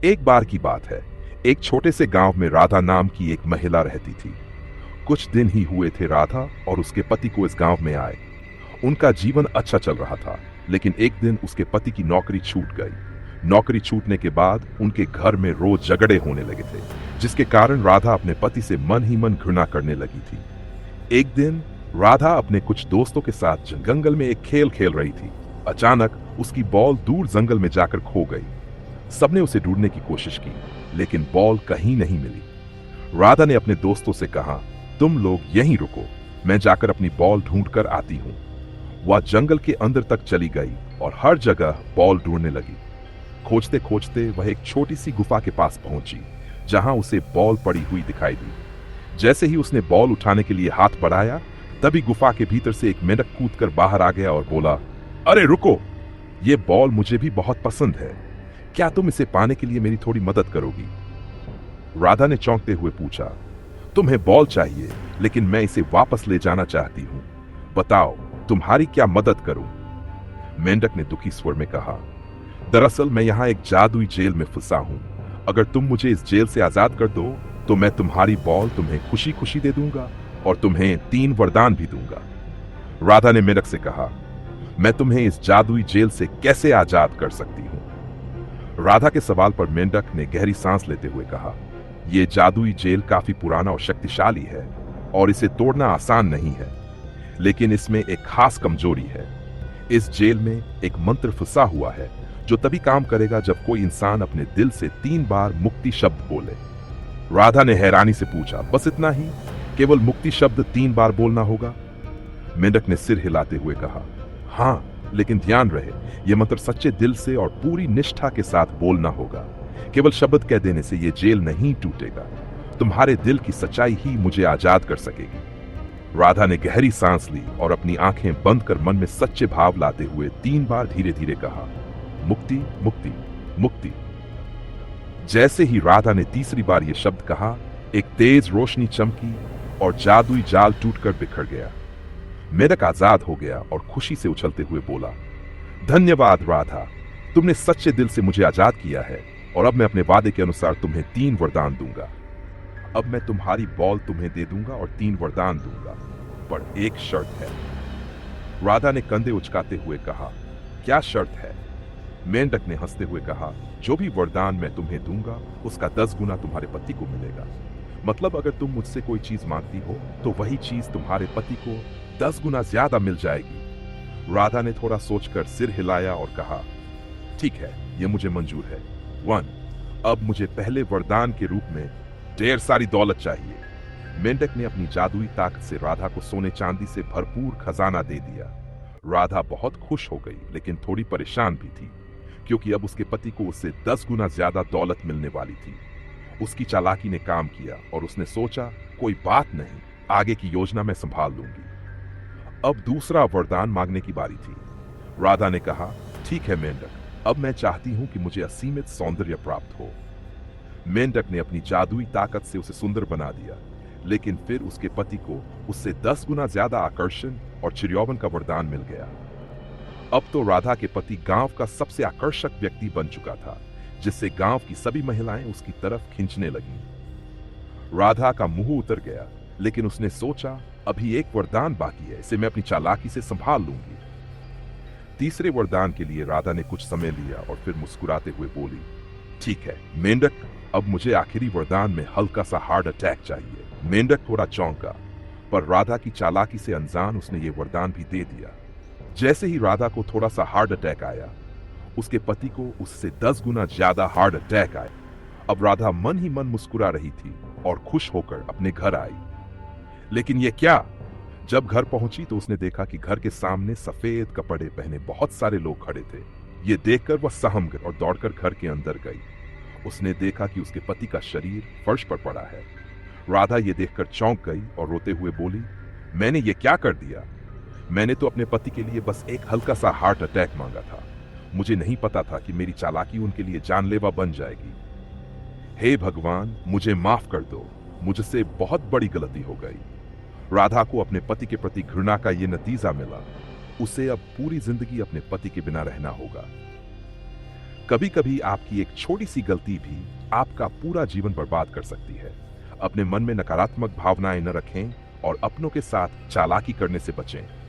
एक बार की बात है। एक छोटे से गांव में राधा नाम की एक महिला रहती थी। कुछ दिन ही हुए थे राधा और उसके पति को इस गांव में आए। उनका जीवन अच्छा चल रहा था, लेकिन एक दिन उसके पति की नौकरी छूट गई। नौकरी छूटने के बाद उनके घर में रोज झगड़े होने लगे थे, जिसके कारण राधा अपने पति से मन ही मन घृणा करने लगी थी। एक दिन राधा अपने कुछ दोस्तों के साथ जंगल में एक खेल खेल रही थी। अचानक उसकी बॉल दूर जंगल में जाकर खो गई। सबने उसे ढूंढने की कोशिश की, लेकिन बॉल कहीं नहीं मिली। राधा ने अपने दोस्तों से कहा, तुम लोग यहीं रुको, मैं जाकर अपनी बॉल ढूंढ कर आती हूँ। वह जंगल के अंदर तक चली गई और हर जगह बॉल ढूंढने लगी। खोजते खोजते वह एक छोटी सी गुफा के पास पहुंची, जहां उसे बॉल पड़ी हुई दिखाई दी। जैसे ही उसने बॉल उठाने के लिए हाथ बढ़ाया, तभी गुफा के भीतर से एक मेंढक कूदकर बाहर आ गया और बोला, अरे रुको, ये बॉल मुझे भी बहुत पसंद है। क्या तुम इसे पाने के लिए मेरी थोड़ी मदद करोगी? राधा ने चौंकते हुए पूछा, तुम्हें बॉल चाहिए, लेकिन मैं इसे वापस ले जाना चाहती हूँ। बताओ, तुम्हारी क्या मदद करूं? मेंढक ने दुखी स्वर में कहा, दरअसल मैं यहाँ एक जादुई जेल में फंसा हूं। अगर तुम मुझे इस जेल से आजाद कर दो, तो मैं तुम्हारी बॉल तुम्हें खुशी खुशी दे दूंगा और तुम्हें 3 वरदान भी दूंगा। राधा ने मेंढक से कहा, मैं तुम्हें इस जादुई जेल से कैसे आजाद कर सकती हूँ? राधा के सवाल पर मेंढक ने गहरी सांस लेते हुए कहा, यह जादुई जेल काफी पुराना और शक्तिशाली है और इसे तोड़ना आसान नहीं है, लेकिन इसमें एक खास कमजोरी है। इस जेल में एक मंत्र फंसा हुआ है जो तभी काम करेगा जब कोई इंसान अपने दिल से 3 बार मुक्ति शब्द बोले। राधा ने हैरानी से पूछा, बस इतना ही? केवल मुक्ति शब्द 3 बार बोलना होगा? मेंढक ने सिर हिलाते हुए कहा, हाँ, लेकिन ध्यान रहे, यह मंत्र सच्चे दिल से और पूरी निष्ठा के साथ बोलना होगा। केवल शब्द कह देने से यह जेल नहीं टूटेगा। तुम्हारे दिल की सच्चाई ही मुझे आजाद कर सकेगी। राधा ने गहरी सांस ली और अपनी आंखें बंद कर मन में सच्चे भाव लाते हुए 3 बार धीरे धीरे कहा, मुक्ति मुक्ति मुक्ति। जैसे ही राधा ने तीसरी बार यह शब्द कहा, एक तेज रोशनी चमकी और जादुई जाल टूटकर बिखर गया। मेंढक आजाद हो गया और खुशी से उछलते हुए बोला, धन्यवाद राधा, तुमने सच्चे दिल से मुझे आजाद किया है और अब मैं अपने वादे के अनुसार तुम्हें 3 वरदान दूंगा। अब मैं तुम्हारी बॉल तुम्हें दे दूंगा और 3 वरदान दूंगा, पर एक शर्त है। राधा ने कंधे उचकाते हुए कहा, क्या शर्त है? मेंढक ने हंसते हुए कहा, जो भी वरदान मैं तुम्हें दूंगा उसका 10 गुना तुम्हारे पति को मिलेगा। मतलब अगर तुम मुझसे कोई चीज मांगती हो तो वही चीज तुम्हारे पति को 10 गुना ज्यादा मिल जाएगी। राधा ने थोड़ा सोचकर सिर हिलाया और कहा, ठीक है, यह मुझे मंजूर है। 1, अब मुझे पहले वरदान के रूप में ढेर सारी दौलत चाहिए। मेंढक ने अपनी जादुई ताकत से राधा को सोने चांदी से भरपूर खजाना दे दिया। राधा बहुत खुश हो गई, लेकिन थोड़ी परेशान भी थी, क्योंकि अब उसके पति को उससे 10 गुना ज्यादा दौलत मिलने वाली थी। उसकी चालाकी ने काम किया और उसने सोचा, कोई बात नहीं, आगे की योजना मैं संभाल लूंगी। अब दूसरा वरदान मांगने की बारी थी। राधा ने कहा, ठीक है मेंढक, अब मैं चाहती हूं कि मुझे असीमित सौंदर्य प्राप्त हो। मेंढक ने अपनी जादुई ताकत से उसे सुंदर बना दिया, लेकिन फिर उसके पति को उससे 10 गुना ज्यादा आकर्षण और चिरयौवन का वरदान मिल गया। अब तो राधा के पति गांव का सबसे आकर्षक व्यक्ति बन चुका था, जिससे गांव की सभी महिलाएं उसकी तरफ खींचने लगीं। राधा का मुंह उतर गया, लेकिन उसने सोचा, अभी एक वरदान बाकी है, इसे मैं अपनी चालाकी से संभाल लूंगी। तीसरे वरदान के लिए राधा ने कुछ समय लिया और फिर मुस्कुराते हुए बोली, ठीक है मेंढक, अब मुझे आखिरी वरदान में हल्का सा हार्ट अटैक चाहिए। मेंढक थोड़ा चौंका, पर राधा की चालाकी से अनजान उसने ये वरदान भी दे दिया। जैसे ही राधा को थोड़ा सा हार्ट अटैक आया, उसके पति को उससे 10 गुना ज्यादा हार्ट अटैक आया। अब राधा मन ही मन मुस्कुरा रही थी और खुश होकर अपने घर आई। लेकिन ये क्या? जब घर पहुंची तो उसने देखा कि घर के सामने सफेद कपड़े पहने बहुत सारे लोग खड़े थे। ये देखकर वह सहम गई और दौड़कर घर के अंदर गई। उसने देखा कि उसके पति का शरीर फर्श पर पड़ा है। राधा ये देखकर चौंक गई और रोते हुए बोली, मैंने ये क्या कर दिया? मैंने तो अपने पति के लिए बस एक हल्का सा हार्ट अटैक मांगा था। मुझे नहीं पता था कि मेरी चालाकी उनके लिए जानलेवा बन जाएगी। हे भगवान, मुझे माफ कर दो, मुझसे बहुत बड़ी गलती हो गई। राधा को अपने पति के प्रति घृणा का ये नतीजा मिला। उसे अब पूरी जिंदगी अपने पति के बिना रहना होगा। कभी कभी आपकी एक छोटी सी गलती भी आपका पूरा जीवन बर्बाद कर सकती है। अपने मन में नकारात्मक भावनाएं न रखें और अपनों के साथ चालाकी करने से बचें।